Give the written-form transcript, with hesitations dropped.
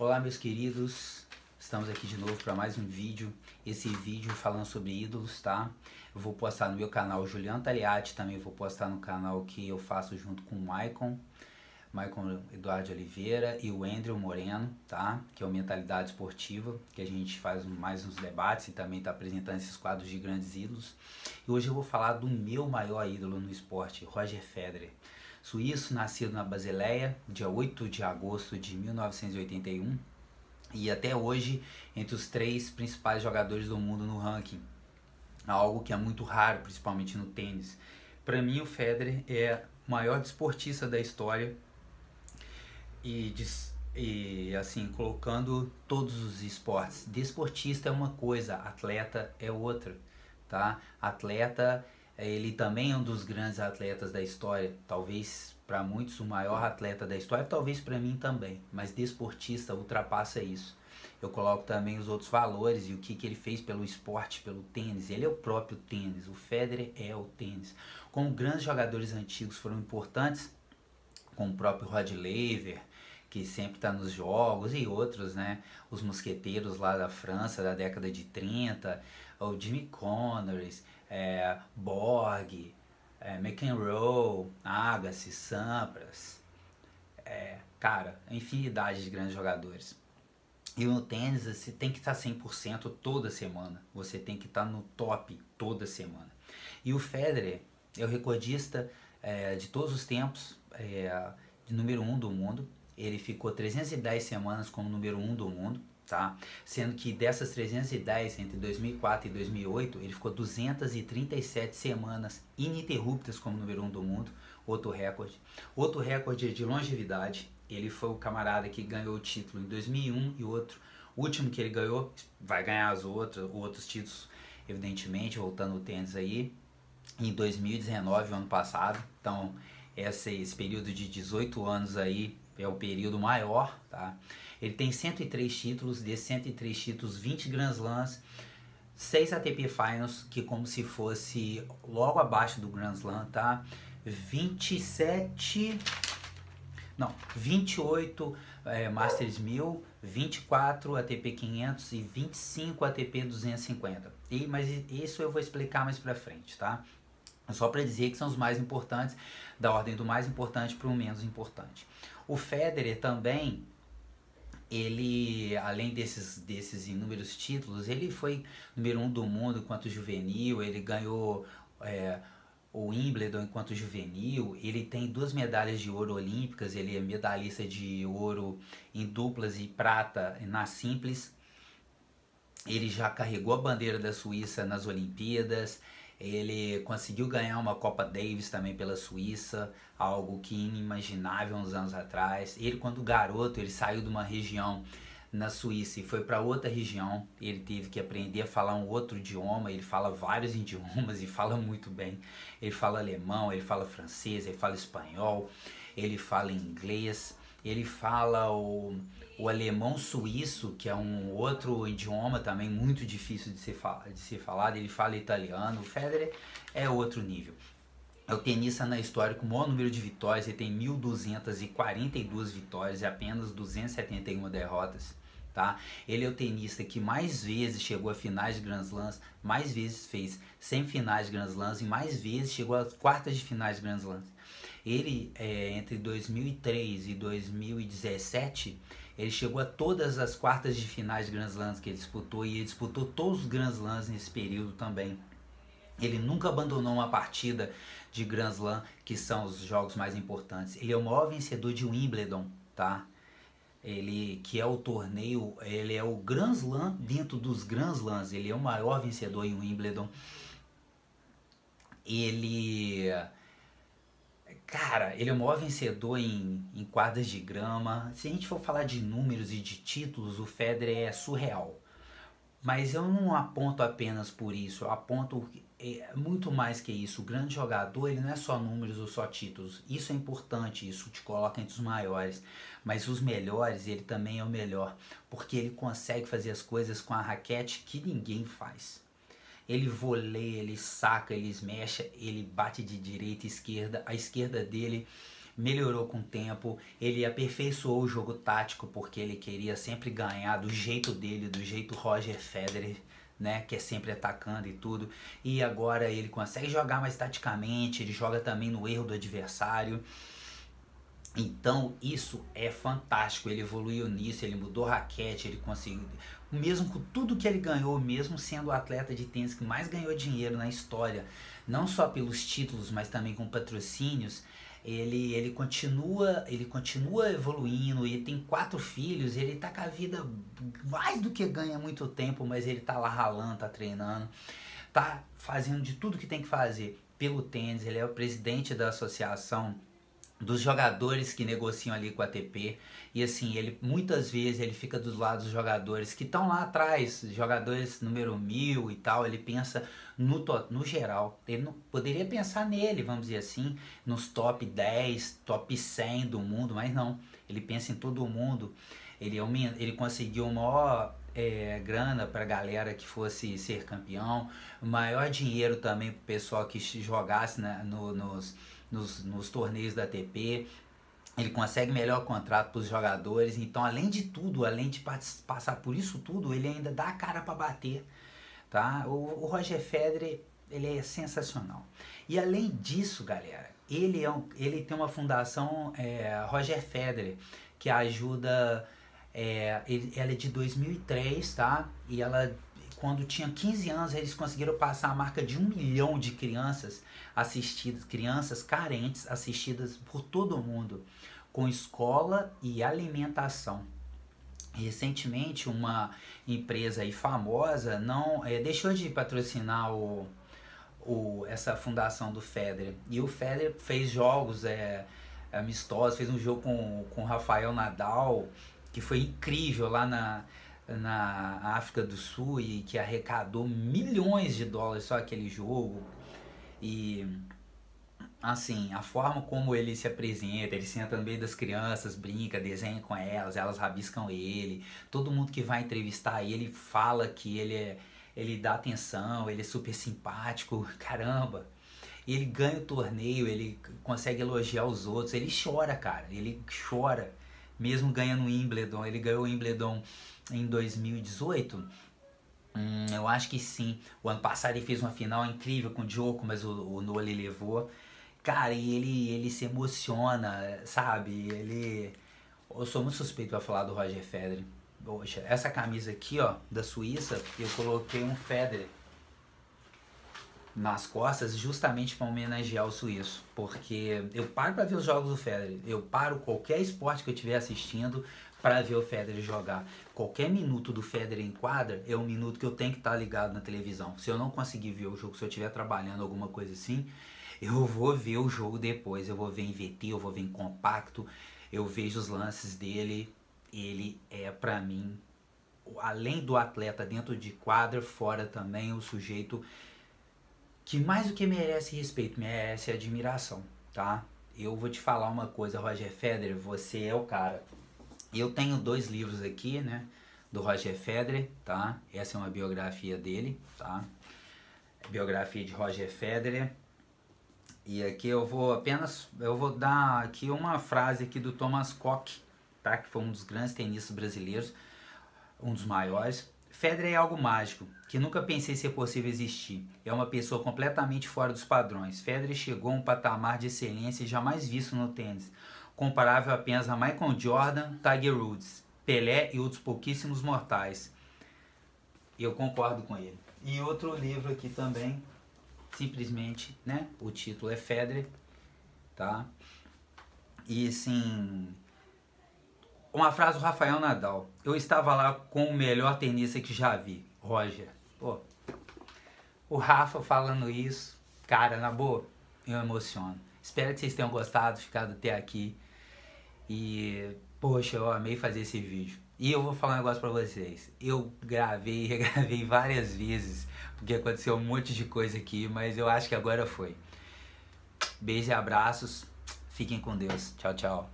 Olá meus queridos, estamos aqui de novo para mais um vídeo. Esse vídeo falando sobre ídolos, tá? Eu vou postar no meu canal Juliano Taliati, também vou postar no canal que eu faço junto com o Maicon Eduardo de Oliveira e o Andrew Moreno, tá? Que é o Mentalidade Esportiva, que a gente faz mais uns debates e também está apresentando esses quadros de grandes ídolos. E hoje eu vou falar do meu maior ídolo no esporte, Roger Federer. Suíço, nascido na Basileia, dia 8 de agosto de 1981, e até hoje entre os 3 principais jogadores do mundo no ranking, algo que é muito raro, principalmente no tênis. Para mim, o Federer é o maior desportista da história e assim, colocando todos os esportes. Desportista é uma coisa, atleta é outra, tá? Atleta, ele também é um dos grandes atletas da história, talvez para muitos o maior atleta da história, talvez para mim também, mas desportista ultrapassa isso. Eu coloco também os outros valores e o que ele fez pelo esporte, pelo tênis. Ele é o próprio tênis, o Federer é o tênis. Como grandes jogadores antigos foram importantes, como o próprio Rod Laver, que sempre está nos jogos, e outros, né? Os mosqueteiros lá da França, da década de 30, o Jimmy Connors, Borg, McEnroe, Agassi, Sampras, cara, a infinidade de grandes jogadores. E no tênis você tem que estar 100% toda semana, você tem que estar no top toda semana. E o Federer é o recordista de todos os tempos, de número 1 do mundo. Ele ficou 310 semanas como número 1 do mundo, tá? Sendo que dessas 310, entre 2004 e 2008, ele ficou 237 semanas ininterruptas como número 1 do mundo, outro recorde. Outro recorde de longevidade, ele foi o camarada que ganhou o título em 2001 e o último que ele ganhou, vai ganhar os outros títulos, evidentemente, voltando o tênis aí, em 2019, ano passado. Então, esse período de 18 anos aí é o período maior, tá? Ele tem 103 títulos, desses 103 títulos, 20 Grand Slams, 6 ATP Finals, que como se fosse logo abaixo do Grand Slam, tá? 28 Masters 1000, 24 ATP 500 e 25 ATP 250. Mas isso eu vou explicar mais pra frente, tá? Só para dizer que são os mais importantes, da ordem do mais importante para o menos importante. O Federer também, ele, além desses inúmeros títulos, ele foi número 1 do mundo enquanto juvenil, ele ganhou o Wimbledon enquanto juvenil, ele tem 2 medalhas de ouro olímpicas, ele é medalhista de ouro em duplas e prata na simples. Ele já carregou a bandeira da Suíça nas Olimpíadas, ele conseguiu ganhar uma Copa Davis também pela Suíça, algo que inimaginável uns anos atrás. Ele, quando garoto, ele saiu de uma região na Suíça e foi para outra região. Ele teve que aprender a falar um outro idioma, ele fala vários idiomas e fala muito bem. Ele fala alemão, ele fala francês, ele fala espanhol, ele fala inglês. Ele fala o alemão suíço, que é um outro idioma também muito difícil de ser falado. Ele fala italiano. O Federer é outro nível. É o tenista na história com o maior número de vitórias. Ele tem 1.242 vitórias e apenas 271 derrotas. Tá? Ele é o tenista que mais vezes chegou a finais de Grand Slams, mais vezes fez semifinais de Grand Slams e mais vezes chegou às quartas de finais de Grand Slams. Ele, entre 2003 e 2017, ele chegou a todas as quartas de finais de Grand Slams que ele disputou, e ele disputou todos os Grand Slams nesse período também. Ele nunca abandonou uma partida de Grand Slam, que são os jogos mais importantes. Ele é o maior vencedor de Wimbledon, tá? Ele, que é o torneio, ele é o Grand Slam dentro dos Grand Slams, ele é o maior vencedor em Wimbledon. Cara, ele é o maior vencedor em quadras de grama. Se a gente for falar de números e de títulos, o Federer é surreal. Mas eu não aponto apenas por isso, eu aponto muito mais que isso. O grande jogador, ele não é só números ou só títulos. Isso é importante, isso te coloca entre os maiores. Mas os melhores, ele também é o melhor, porque ele consegue fazer as coisas com a raquete que ninguém faz. Ele voleia, ele saca, ele smasha, ele bate de direita e esquerda. A esquerda dele melhorou com o tempo, ele aperfeiçoou o jogo tático porque ele queria sempre ganhar do jeito dele, do jeito Roger Federer, né, que é sempre atacando e tudo, e agora ele consegue jogar mais taticamente, ele joga também no erro do adversário. Então isso é fantástico, ele evoluiu nisso, ele mudou raquete, ele conseguiu, mesmo com tudo que ele ganhou, mesmo sendo o atleta de tênis que mais ganhou dinheiro na história, não só pelos títulos, mas também com patrocínios, ele continua evoluindo, ele tem 4 filhos, ele tá com a vida mais do que ganha há muito tempo, mas ele tá lá ralando, tá treinando, tá fazendo de tudo que tem que fazer pelo tênis, ele é o presidente da associação dos jogadores que negociam ali com a ATP, e assim, ele muitas vezes ele fica dos lados dos jogadores que estão lá atrás, jogadores número 1000 e tal, ele pensa no geral, ele não poderia pensar nele, vamos dizer assim, nos top 10, top 100 do mundo, mas não, ele pensa em todo mundo, ele conseguiu o maior grana para a galera que fosse ser campeão, o maior dinheiro também para o pessoal que jogasse nos torneios da ATP, ele consegue melhor contrato para os jogadores, então além de tudo, além de passar por isso tudo, ele ainda dá a cara para bater, tá? O Roger Federer, ele é sensacional. E além disso, galera, ele tem uma fundação Roger Federer, que ajuda, ela é de 2003, tá? E ela, quando tinha 15 anos, eles conseguiram passar a marca de 1 milhão de crianças assistidas, crianças carentes assistidas por todo mundo, com escola e alimentação. Recentemente, uma empresa aí famosa deixou de patrocinar essa fundação do Federer. E o Federer fez jogos amistosos, fez um jogo com o Rafael Nadal, que foi incrível lá na África do Sul, e que arrecadou milhões de dólares só aquele jogo. E assim, a forma como ele se apresenta, ele senta no meio das crianças, brinca, desenha com elas rabiscam ele, todo mundo que vai entrevistar ele fala que ele dá atenção, ele é super simpático, caramba. Ele ganha o torneio, ele consegue elogiar os outros, ele chora, cara, ele chora, mesmo ganhando o Wimbledon. Ele ganhou o Wimbledon em 2018, eu acho que sim. O ano passado ele fez uma final incrível com o Djoko, mas o Nole levou. Cara, e ele se emociona, sabe? Eu sou muito suspeito pra falar do Roger Federer. Poxa, essa camisa aqui, ó, da Suíça, eu coloquei um Federer nas costas justamente para homenagear o suíço, porque eu paro para ver os jogos do Federer, eu paro qualquer esporte que eu estiver assistindo para ver o Federer jogar. Qualquer minuto do Federer em quadra é um minuto que eu tenho que estar ligado na televisão. Se eu não conseguir ver o jogo, se eu estiver trabalhando alguma coisa assim, eu vou ver o jogo depois, eu vou ver em VT, eu vou ver em compacto, eu vejo os lances dele. Ele é, para mim, além do atleta dentro de quadra, fora também, o sujeito que mais do que merece respeito, merece admiração, tá? Eu vou te falar uma coisa, Roger Federer, você é o cara. Eu tenho 2 livros aqui, né, do Roger Federer, tá? Essa é uma biografia dele, tá? Biografia de Roger Federer. E aqui eu vou dar aqui uma frase aqui do Thomas Koch, tá? Que foi um dos grandes tenistas brasileiros, um dos maiores. Federer é algo mágico, que nunca pensei ser possível existir. É uma pessoa completamente fora dos padrões. Federer chegou a um patamar de excelência jamais visto no tênis, comparável apenas a Michael Jordan, Tiger Woods, Pelé e outros pouquíssimos mortais. Eu concordo com ele. E outro livro aqui também, simplesmente, né? O título é Federer, tá? E assim, uma frase do Rafael Nadal: eu estava lá com o melhor tenista que já vi, Roger. Pô, o Rafa falando isso, cara, na boa, eu emociono. Espero que vocês tenham gostado, ficado até aqui. E, poxa, eu amei fazer esse vídeo. E eu vou falar um negócio pra vocês. Eu gravei e regravei várias vezes, porque aconteceu um monte de coisa aqui, mas eu acho que agora foi. Beijos e abraços. Fiquem com Deus. Tchau, tchau.